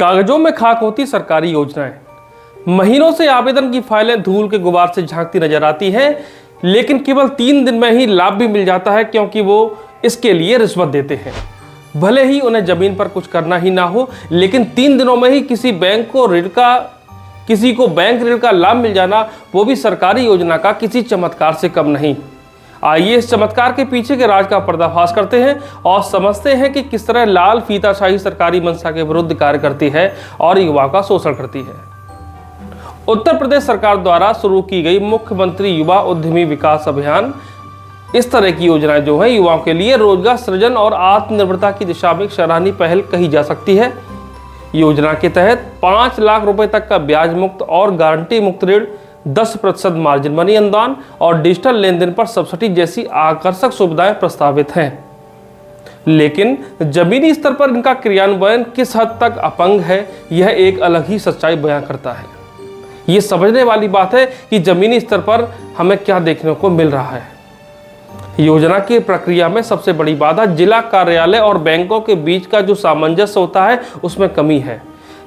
कागजों में खाक होती सरकारी योजनाएं। महीनों से आवेदन की फाइलें धूल के गुबार से झांकती नजर आती हैं, लेकिन केवल 3 दिन में ही लाभ भी मिल जाता है, क्योंकि वो इसके लिए रिश्वत देते हैं। भले ही उन्हें जमीन पर कुछ करना ही ना हो, लेकिन 3 दिनों में ही किसी को बैंक ऋण का लाभ मिल जाना, वो भी सरकारी योजना का किसी चमत्कार से कम नहीं। आइए इस चमत्कार के पीछे के राज का पर्दाफाश करते हैं और समझते हैं कि किस तरह लाल फीताशाही सरकारी मंशा के विरुद्ध कार्य करती है और युवा का शोषण करती है। उत्तर प्रदेश सरकार द्वारा शुरू की गई मुख्यमंत्री युवा उद्यमी विकास अभियान, इस तरह की योजनाएं जो है युवाओं के लिए रोजगार सृजन और आत्मनिर्भरता की दिशा में एक सराहनीय पहल कही जा सकती है। योजना के तहत 5 लाख रुपए तक का ब्याज मुक्त और गारंटी मुक्त ऋण, 10% मार्जिन मनी अनुदान और डिजिटल लेन देन पर सब्सिडी जैसी आकर्षक सुविधाएं प्रस्तावित हैं। लेकिन जमीनी स्तर पर इनका क्रियान्वयन किस हद तक अपंग है, यह एक अलग ही सच्चाई बयां करता है। ये समझने वाली बात है कि जमीनी स्तर पर हमें क्या देखने को मिल रहा है। योजना की प्रक्रिया में सबसे बड़ी बाधा जिला कार्यालय और बैंकों के बीच का जो सामंजस्य होता है, उसमें कमी है।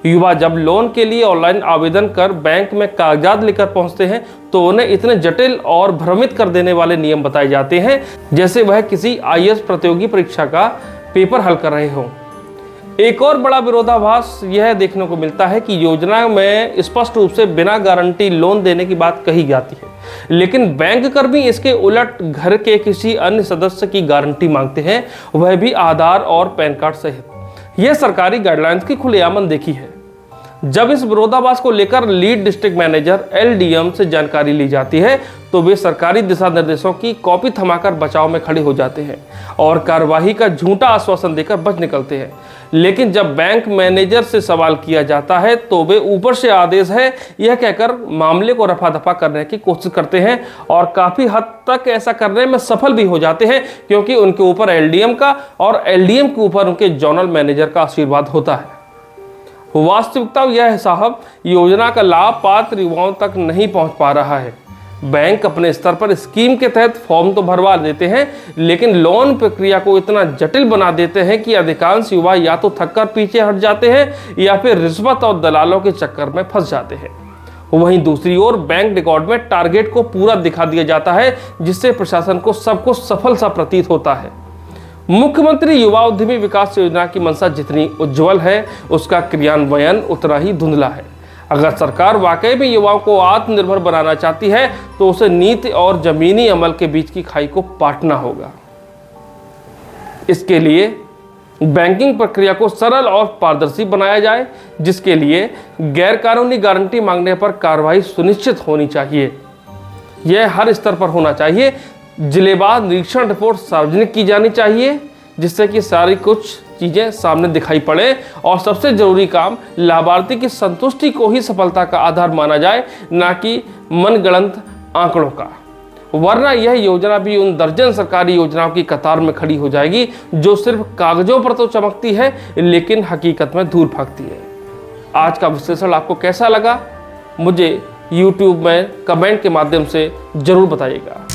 युवा जब लोन के लिए ऑनलाइन आवेदन कर बैंक में कागजात लेकर पहुंचते हैं, तो उन्हें इतने जटिल और भ्रमित कर देने वाले नियम बताए जाते हैं, जैसे वह किसी आईएएस प्रतियोगी परीक्षा का पेपर हल कर रहे हों। एक और बड़ा विरोधाभास यह देखने को मिलता है कि योजना में स्पष्ट रूप से बिना गारंटी लोन देने की बात कही जाती है, लेकिन बैंक कर्मी इसके उलट घर के किसी अन्य सदस्य की गारंटी मांगते हैं, वह भी आधार और पैन कार्ड सहित। यह सरकारी गाइडलाइंस की खुलेआम अनदेखी है। जब इस विरोधाभास को लेकर लीड डिस्ट्रिक्ट मैनेजर एलडीएम से जानकारी ली जाती है, तो वे सरकारी दिशा निर्देशों की कॉपी थमाकर बचाव में खड़े हो जाते हैं और कार्यवाही का झूठा आश्वासन देकर बच निकलते हैं। लेकिन जब बैंक मैनेजर से सवाल किया जाता है, तो वे ऊपर से आदेश है यह कहकर मामले को रफा दफा करने की कोशिश करते हैं और काफी हद तक ऐसा करने में सफल भी हो जाते हैं, क्योंकि उनके ऊपर एलडीएम का और एलडीएम के ऊपर उनके जोनल मैनेजर का आशीर्वाद होता है। वास्तविकता यह है साहब, योजना का लाभ पात्र युवाओं तक नहीं पहुंच पा रहा है। बैंक अपने स्तर पर स्कीम के तहत फॉर्म तो भरवा देते हैं, लेकिन लोन प्रक्रिया को इतना जटिल बना देते हैं कि अधिकांश युवा या तो थककर पीछे हट जाते हैं या फिर रिश्वत और दलालों के चक्कर में फंस जाते हैं। वहीं दूसरी ओर बैंक रिकॉर्ड में टारगेट को पूरा दिखा दिया जाता है, जिससे प्रशासन को सब कुछ सफल सा प्रतीत होता है। मुख्यमंत्री युवा उद्यमी विकास योजना की मंशा जितनी उज्जवल है, उसका क्रियान्वयन उतना ही धुंधला है। अगर सरकार वाकई में युवाओं को आत्मनिर्भर बनाना चाहती है, तो उसे नीति और जमीनी अमल के बीच की खाई को पाटना होगा। इसके लिए बैंकिंग प्रक्रिया को सरल और पारदर्शी बनाया जाए, जिसके लिए गैरकानूनी गारंटी मांगने पर कार्रवाई सुनिश्चित होनी चाहिए। यह हर स्तर पर होना चाहिए। जिलेवार निरीक्षण रिपोर्ट सार्वजनिक की जानी चाहिए, जिससे कि सारी कुछ चीज़ें सामने दिखाई पड़े, और सबसे जरूरी काम लाभार्थी की संतुष्टि को ही सफलता का आधार माना जाए, ना कि मनगढ़ंत आंकड़ों का। वरना यह योजना भी उन दर्जन सरकारी योजनाओं की कतार में खड़ी हो जाएगी, जो सिर्फ कागजों पर तो चमकती है, लेकिन हकीकत में धूल फेंकती है। आज का विश्लेषण आपको कैसा लगा, मुझे YouTube में कमेंट के माध्यम से जरूर बताइएगा।